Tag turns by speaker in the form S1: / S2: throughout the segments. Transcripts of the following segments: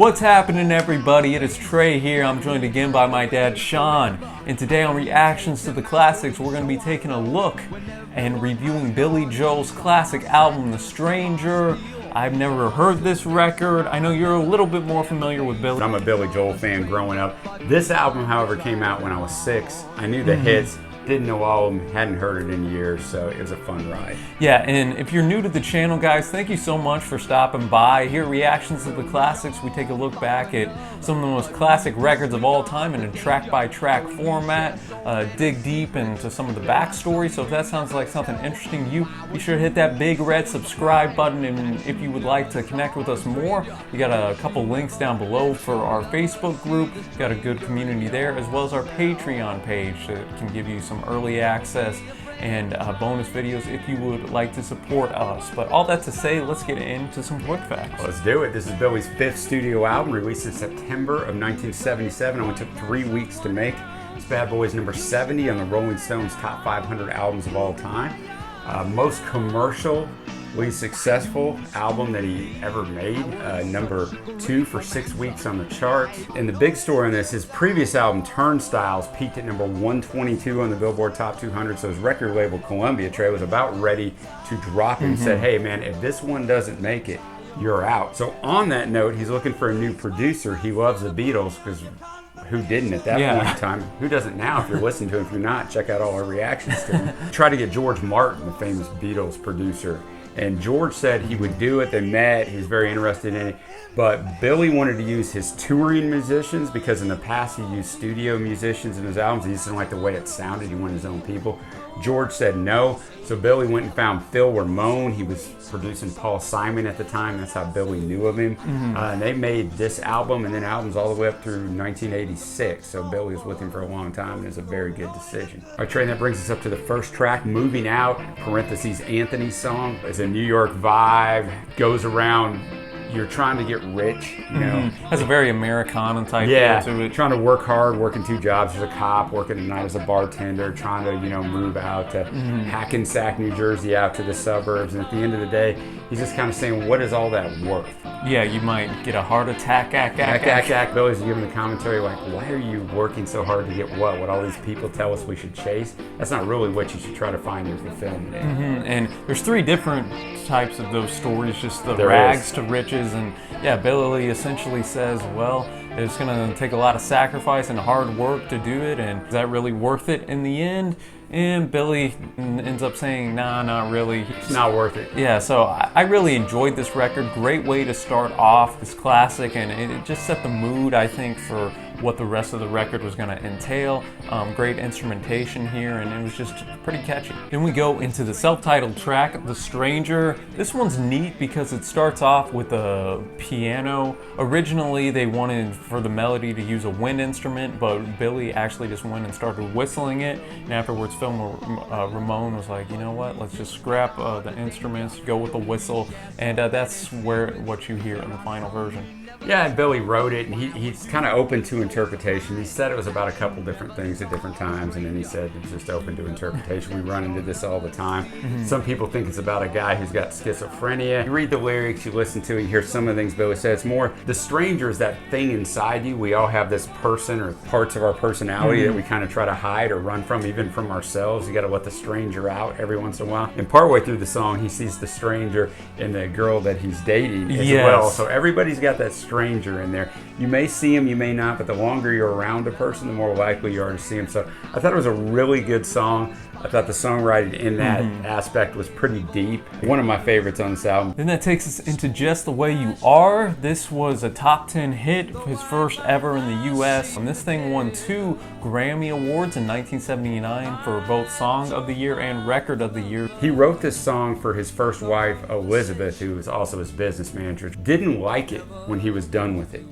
S1: What's happening, everybody? It is Trey here. I'm joined again by my dad, Sean. And today on Reactions to the Classics, we're going to be taking a look and reviewing Billy Joel's classic album, The Stranger. I've never heard this record. I know you're a little bit more familiar with Billy.
S2: I'm a Billy Joel fan growing up. This album, however, came out when I was 6. I knew the hits. Didn't know all of them, hadn't heard it in years, so it was a fun ride.
S1: Yeah, and if you're new to the channel, guys, thank you so much for stopping by. Here at Reactions to the Classics, we take a look back at some of the most classic records of all time in a track-by-track format, dig deep into some of the backstory. So if that sounds like something interesting to you, be sure to hit that big red subscribe button. And if you would like to connect with us more, we got a couple links down below for our Facebook group. We've got a good community there, as well as our Patreon page that can give you some early access and bonus videos if you would like to support us. But all that to say, let's get into some quick facts.
S2: Let's do it. This is Billy's 5th studio album, released in September of 1977. Only took 3 weeks to make. This bad boy is number 70 on the Rolling Stones top 500 albums of all time. Most commercially successful album that he ever made, number 2 for 6 weeks on the charts. And the big story on this, his previous album Turnstiles peaked at number 122 on the Billboard Top 200, so his record label Columbia, Trey, was about ready to drop him. Said, hey man, if this one doesn't make it, you're out. So on that note, he's looking for a new producer. He loves the Beatles, because who didn't at that point in time? Who doesn't now? If you're listening to him, if you're not, check out all our reactions to him. Tried to get George Martin, the famous Beatles producer, and George said he would do it. They met. He was very interested in it. But Billy wanted to use his touring musicians, because in the past he used studio musicians in his albums. He just didn't like the way it sounded. He wanted his own people. George said no. So Billy went and found Phil Ramone. He was producing Paul Simon at the time. That's how Billy knew of him. And they made this album and then albums all the way up through 1986. So Billy was with him for a long time, and it was a very good decision. All right, Trey, that brings us up to the first track, Moving Out, parentheses, Anthony's song. It's a New York vibe, goes around, you're trying to get rich, you know.
S1: Has a very Americana type feel to it.
S2: Trying to work hard, working 2 jobs. There's a cop working at night as a bartender, trying to, move out to Hackensack, New Jersey, out to the suburbs. And at the end of the day, he's just kind of saying, what is all that worth?
S1: Yeah, you might get a heart attack.
S2: Billy's giving the commentary like, why are you working so hard to get what? What all these people tell us we should chase? That's not really what you should try to find your fulfillment in.
S1: And there's 3 different types of those stories, just the rags to riches. And yeah, Billy essentially says, well, it's going to take a lot of sacrifice and hard work to do it, and is that really worth it in the end? And Billy ends up saying, nah, not really.
S2: It's not worth it.
S1: Yeah, so I really enjoyed this record. Great way to start off this classic, and it just set the mood, I think, for what the rest of the record was going to entail. Great instrumentation here, and it was just pretty catchy. Then we go into the self-titled track, The Stranger. This one's neat because it starts off with a piano. Originally, they wanted for the melody to use a wind instrument, but Billy actually just went and started whistling it, and afterwards Phil Ramone was like, you know what, let's just scrap the instruments, go with the whistle, and that's what you hear in the final version.
S2: Yeah, and Billy wrote it, and he's kind of open to interpretation. He said it was about a couple different things at different times, and then he said it's just open to interpretation. We run into this all the time. Some people think it's about a guy who's got schizophrenia. You read the lyrics, you listen to it, you hear some of the things Billy said. It's more, the stranger is that thing inside you. We all have this person or parts of our personality that we kind of try to hide or run from, even from ourselves. You got to let the stranger out every once in a while. And partway through the song, he sees the stranger in the girl that he's dating as well. So everybody's got that stranger in there. You may see him, you may not, but the longer you're around a person, the more likely you are to see him. So I thought it was a really good song. I thought the songwriting in that aspect was pretty deep. One of my favorites on this album.
S1: Then that takes us into Just the Way You Are. This was a top 10 hit, his first ever in the US. And this thing won 2 Grammy Awards in 1979 for both Song of the Year and Record of the Year.
S2: He wrote this song for his first wife, Elizabeth, who was also his business manager. Didn't like it when he was done with it.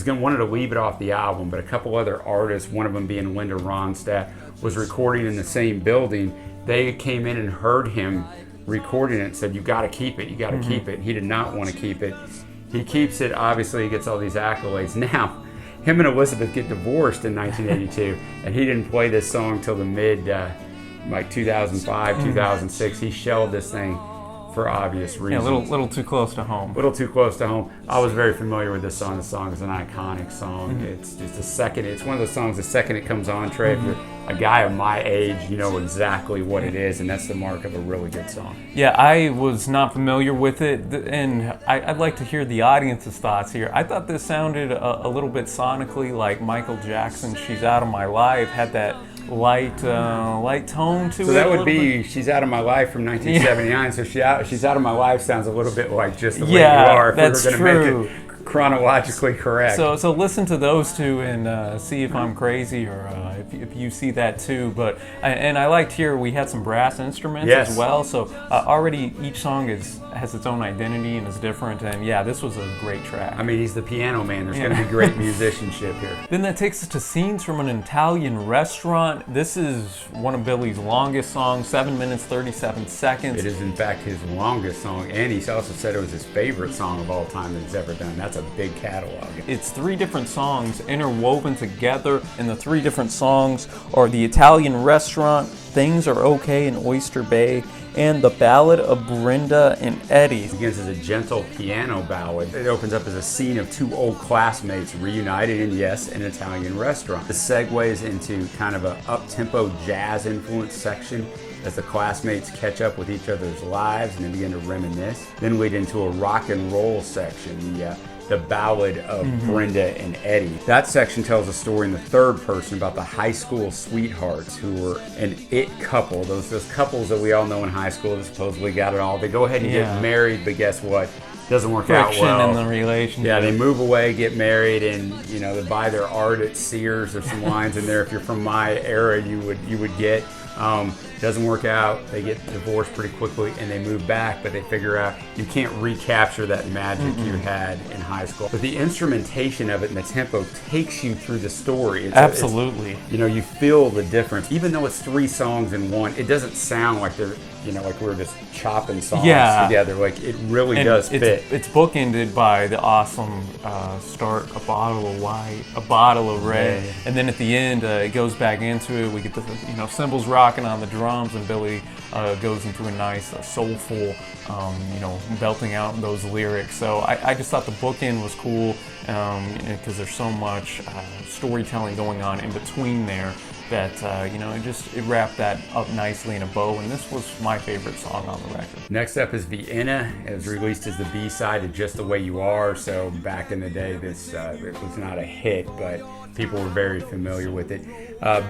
S2: Wanted to leave it off the album, but a couple other artists, one of them being Linda Ronstadt, was recording in the same building. They came in and heard him recording it and said, you got to keep it, you got to keep it. He did not want to keep it. He keeps it, obviously he gets all these accolades. Now, him and Elizabeth get divorced in 1982, and he didn't play this song till the mid, 2005, 2006. He shelved this thing for obvious reasons.
S1: Yeah, a little too close to home.
S2: A little too close to home. I was very familiar with this song. The song is an iconic song. It's just the second, it's one of those songs, the second it comes on, Trey, if you're a guy of my age, you know exactly what it is, and that's the mark of a really good song.
S1: Yeah, I was not familiar with it, and I'd like to hear the audience's thoughts here. I thought this sounded a little bit sonically like Michael Jackson's She's Out of My Life, had that light tone to it.
S2: So that would be She's Out of My Life from 1979. So She's Out of My Life sounds a little bit like Just the Way You Are, if
S1: that's
S2: we were going to make it chronologically correct.
S1: So listen to those two and see if I'm crazy or if you see that too. But I liked here we had some brass instruments as well. So already each song has its own identity and is different. And yeah, this was a great track.
S2: I mean, he's the piano man. There's going to be great musicianship here.
S1: Then that takes us to Scenes from an Italian Restaurant. This is one of Billy's longest songs, 7 minutes 37 seconds.
S2: It is in fact his longest song, and he's also said it was his favorite song of all time that he's ever done. That's a big catalog.
S1: It's 3 different songs interwoven together, and the 3 different songs are The Italian Restaurant, Things Are Okay in Oyster Bay, and The Ballad of Brenda and Eddie.
S2: It begins as a gentle piano ballad. It opens up as a scene of 2 old classmates reunited in, yes, an Italian restaurant. It segues into kind of a up-tempo jazz influence section as the classmates catch up with each other's lives and they begin to reminisce. Then lead into a rock and roll section, the Ballad of Brenda and Eddie. That section tells a story in the third person about the high school sweethearts who were an it couple. Those couples that we all know in high school that supposedly got it all. They go ahead and get married, but guess what? Doesn't work out well.
S1: Friction in the relationship.
S2: Yeah, they move away, get married, and they buy their art at Sears. There's some lines in there if you're from my era you would get. Doesn't work out. They get divorced pretty quickly and they move back, but they figure out you can't recapture that magic you had in high school. But the instrumentation of it and the tempo takes you through the story.
S1: Absolutely.
S2: You feel the difference. Even though it's 3 songs in one, it doesn't sound like they're like we're just chopping songs together. Like it really does fit.
S1: It's bookended by the awesome start, a bottle of white, a bottle of red, and then at the end it goes back into it. We get the cymbals rocking on the drums, and Billy goes into a nice soulful, belting out those lyrics. So I just thought the bookend was cool because there's so much storytelling going on in between there. That it wrapped that up nicely in a bow, and this was my favorite song on the record.
S2: Next up is Vienna. It was released as the B-side of Just the Way You Are. So back in the day, this it was not a hit, but people were very familiar with it.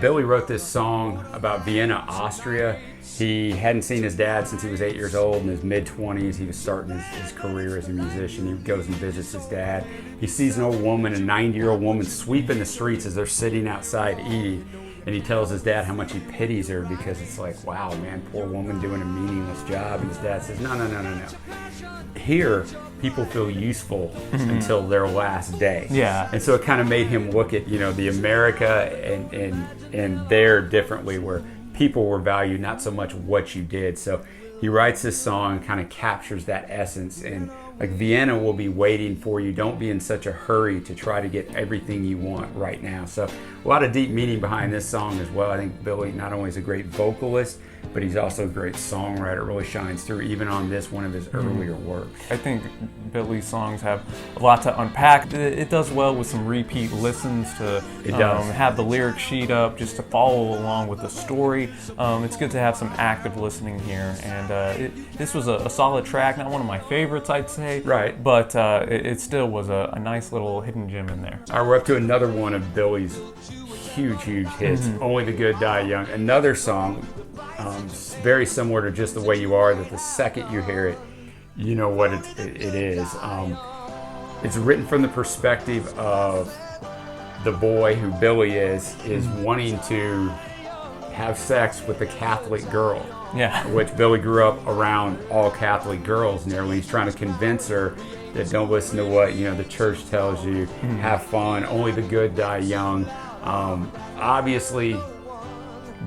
S2: Billy wrote this song about Vienna, Austria. He hadn't seen his dad since he was 8 years old. In his mid-20s, he was starting his career as a musician. He goes and visits his dad. He sees an old woman, a 90-year-old woman, sweeping the streets as they're sitting outside eating. And he tells his dad how much he pities her because it's like, wow, man, poor woman doing a meaningless job. And his dad says, no. Here, people feel useful until their last day.
S1: Yeah.
S2: And so it kind of made him look at, the America and there differently, where people were valued, not so much what you did. So he writes this song and kind of captures that essence. And like, Vienna will be waiting for you. Don't be in such a hurry to try to get everything you want right now. So a lot of deep meaning behind this song as well. I think Billy not only is a great vocalist, but he's also a great songwriter. It really shines through even on this, one of his earlier works.
S1: I think Billy's songs have a lot to unpack. It does well with some repeat listens to have the lyric sheet up just to follow along with the story. It's good to have some active listening here, and this was a solid track. Not one of my favorites, I'd say.
S2: Right.
S1: But it still was a nice little hidden gem in there.
S2: All right, we're up to another one of Billy's huge hits, Only the Good Die Young. Another song very similar to Just the Way You Are, that the second you hear it, you know what it is. It's written from the perspective of the boy who Billy is wanting to have sex with a Catholic girl.
S1: Yeah.
S2: Which Billy grew up around all Catholic girls nearly. He's trying to convince her that don't listen to what the church tells you. Have fun. Only the good die young. Obviously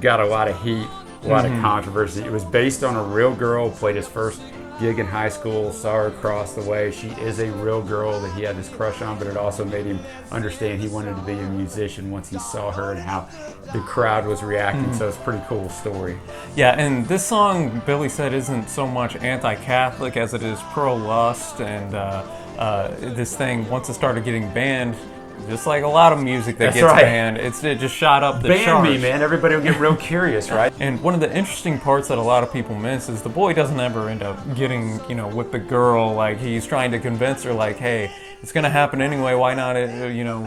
S2: got a lot of heat, a lot of controversy. It was based on a real girl, played his first gig in high school, saw her across the way. She is a real girl that he had this crush on, but it also made him understand he wanted to be a musician once he saw her and how the crowd was reacting. So it's a pretty cool story.
S1: Yeah, and this song, Billy said, isn't so much anti-Catholic as it is pro-lust, and this thing, once it started getting banned, just like a lot of music that gets banned, it just shot up the charts.
S2: Ban me, man. Everybody will get real curious, right?
S1: And one of the interesting parts that a lot of people miss is the boy doesn't ever end up getting, with the girl. Like, he's trying to convince her, like, hey, it's going to happen anyway. Why not,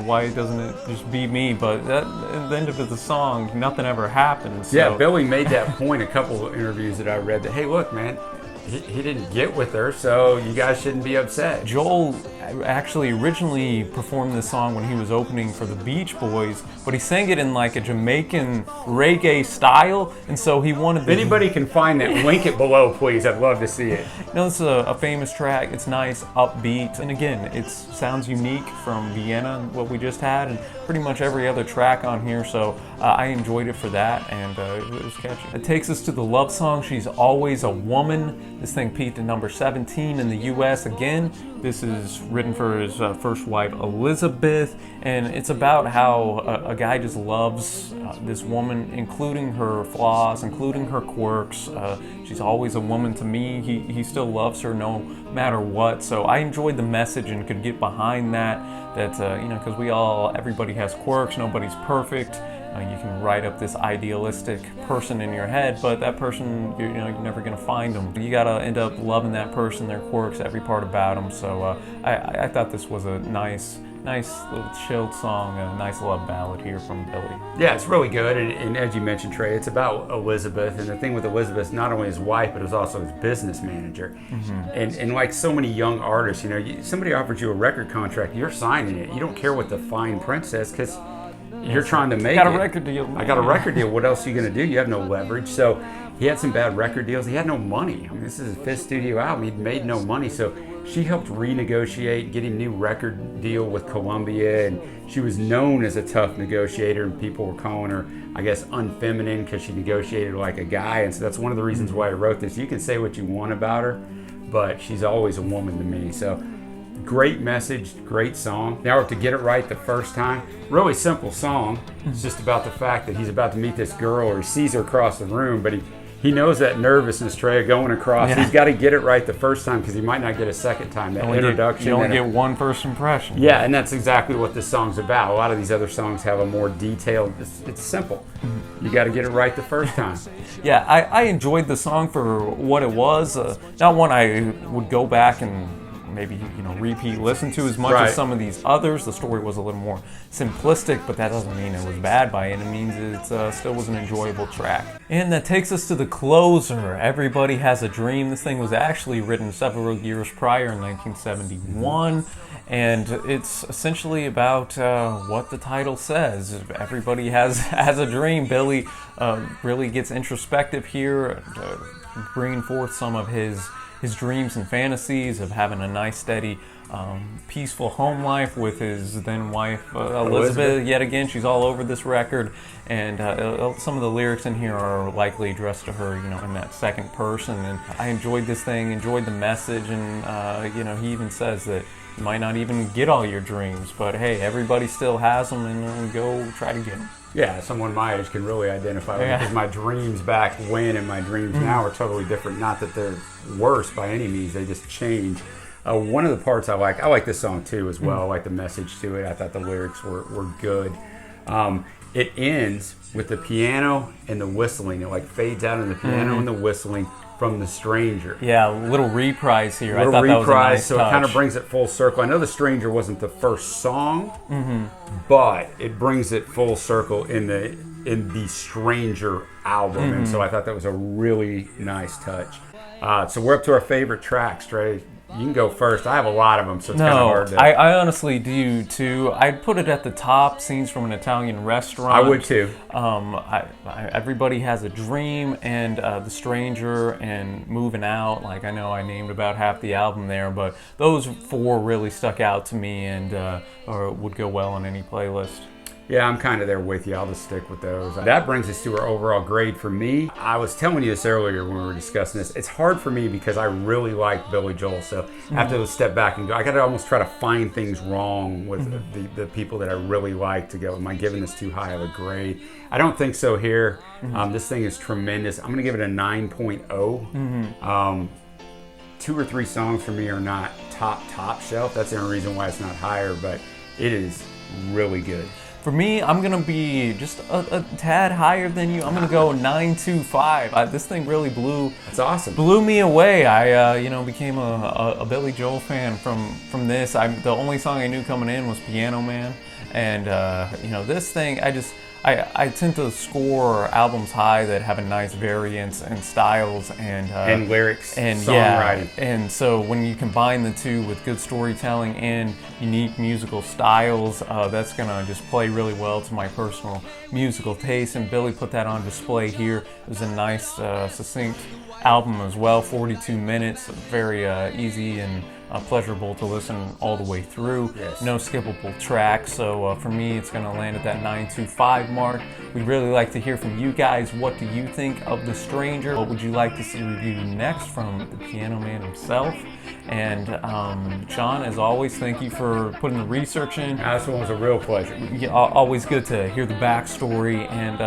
S1: why doesn't it just be me? But at the end of the song, nothing ever happens.
S2: Yeah, Billy made that point a couple of interviews that I read that, hey, look, man, he didn't get with her, so you guys shouldn't be upset.
S1: Joel actually originally performed this song when he was opening for the Beach Boys, but he sang it in like a Jamaican reggae style, and so he wanted
S2: If anybody can find that, link it below, please. I'd love to see it.
S1: It's a famous track. It's nice, upbeat, and again, it sounds unique from Vienna, what we just had, and pretty much every other track on here, so I enjoyed it for that, and it was catchy. It takes us to the love song, She's Always a Woman. This thing peaked at number 17 in the US. Again, this is written for his first wife, Elizabeth, and it's about how a guy just loves this woman, including her flaws, including her quirks. She's always a woman to me. He still loves her no matter what. So I enjoyed the message and could get behind that. Because everybody has quirks. Nobody's perfect. You can write up this idealistic person in your head, but that person, you're never going to find them. You got to end up loving that person, their quirks, every part about them. So I thought this was a nice little chilled song, a nice love ballad here from Billy.
S2: Yeah, it's really good. And as you mentioned, Trey, it's about Elizabeth. And the thing with Elizabeth, not only his wife, but it was also his business manager. Mm-hmm. And like so many young artists, somebody offers you a record contract, you're signing it. You don't care what the fine print says because you're trying to make it.
S1: I got a record deal.
S2: I got a record deal. What else are you going to do? You have no leverage. So he had some bad record deals. He had no money. I mean, this is his fifth studio album. He'd made no money. So she helped renegotiate, get him a new record deal with Columbia. And she was known as a tough negotiator. And people were calling her, I guess, unfeminine because she negotiated like a guy. And so that's one of the reasons why I wrote this. You can say what you want about her, but she's always a woman to me. So great message, great song. Now to get it right the first time, really simple song. It's just about the fact that he's about to meet this girl, or he sees her across the room, but he knows that nervousness, Trey, going across. Yeah. He's got to get it right the first time because he might not get a second time. That introduction.
S1: You only get one first impression.
S2: Yeah, and that's exactly what this song's about. A lot of these other songs have a more detailed, it's simple. You got to get it right the first time.
S1: Yeah, I enjoyed the song for what it was. Not one I would go back and maybe repeat listen to as much as some of these others. The story was a little more simplistic, but that doesn't mean it was bad by any means. It still was an enjoyable track. And that takes us to the closer, Everybody Has a Dream. This thing was actually written several years prior in 1971, and it's essentially about what the title says. Everybody has a dream. Billy really gets introspective here, bringing forth some of his dreams and fantasies of having a nice, steady, peaceful home life with his then wife, Elizabeth. Yet again, she's all over this record, and some of the lyrics in here are likely addressed to her, in that second person. And I enjoyed this thing, enjoyed the message, and he even says that you might not even get all your dreams, but hey, everybody still has them, and go try to get them.
S2: Yeah, someone my age can really identify with because my dreams back when and my dreams now are totally different. Not that they're worse by any means, they just change. One of the parts I like this song too as well. I like the message to it. I thought the lyrics were good. It ends with the piano and the whistling. It fades out in the piano and the whistling from The Stranger.
S1: Yeah, a little reprise here. I thought that was a nice
S2: so
S1: touch.
S2: It kind of brings it full circle. I know The Stranger wasn't the first song, but it brings it full circle in the Stranger album, and so I thought that was a really nice touch. So we're up to our favorite tracks, Trey. You can go first. I have a lot of them, so it's kind of hard to...
S1: I honestly do, too. I'd put it at the top, Scenes from an Italian Restaurant.
S2: I would, too.
S1: Everybody Has a Dream, and The Stranger, and Movin Out. I know I named about half the album there, but those four really stuck out to me and or would go well on any playlist.
S2: Yeah, I'm kind of there with you. I'll just stick with those. That brings us to our overall grade for me. I was telling you this earlier when we were discussing this. It's hard for me because I really like Billy Joel. So I have to step back and go, I got to almost try to find things wrong with the people that I really like to go, am I giving this too high of a grade? I don't think so here. This thing is tremendous. I'm going to give it a 9.0. 2 or 3 songs for me are not top shelf. That's the only reason why it's not higher, but it is really good.
S1: For me, I'm gonna be just a tad higher than you. I'm gonna go 9.25. This thing really
S2: That's awesome.
S1: blew me away. I became a Billy Joel fan from this. The only song I knew coming in was Piano Man, and this thing I tend to score albums high that have a nice variance in styles and
S2: lyrics
S1: and
S2: songwriting.
S1: and so when you combine the two with good storytelling and unique musical styles, that's gonna just play really well to my personal musical taste. And Billy put that on display here. It was a nice, succinct album as well. 42 minutes, very easy and pleasurable to listen all the way through.
S2: Yes.
S1: No skippable tracks. So for me, it's going to land at that 9.25 mark. We'd really like to hear from you guys. What do you think of The Stranger? What would you like to see reviewed next from the Piano Man himself? And Sean, as always, thank you for putting the research in.
S2: This one was a real pleasure.
S1: Yeah, always good to hear the backstory. And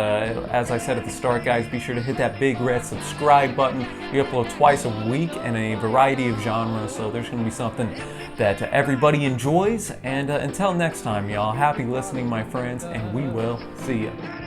S1: as I said at the start, guys, be sure to hit that big red subscribe button. We upload twice a week in a variety of genres, so there's going to be something that everybody enjoys. And until next time, y'all, happy listening, my friends, and we will see you.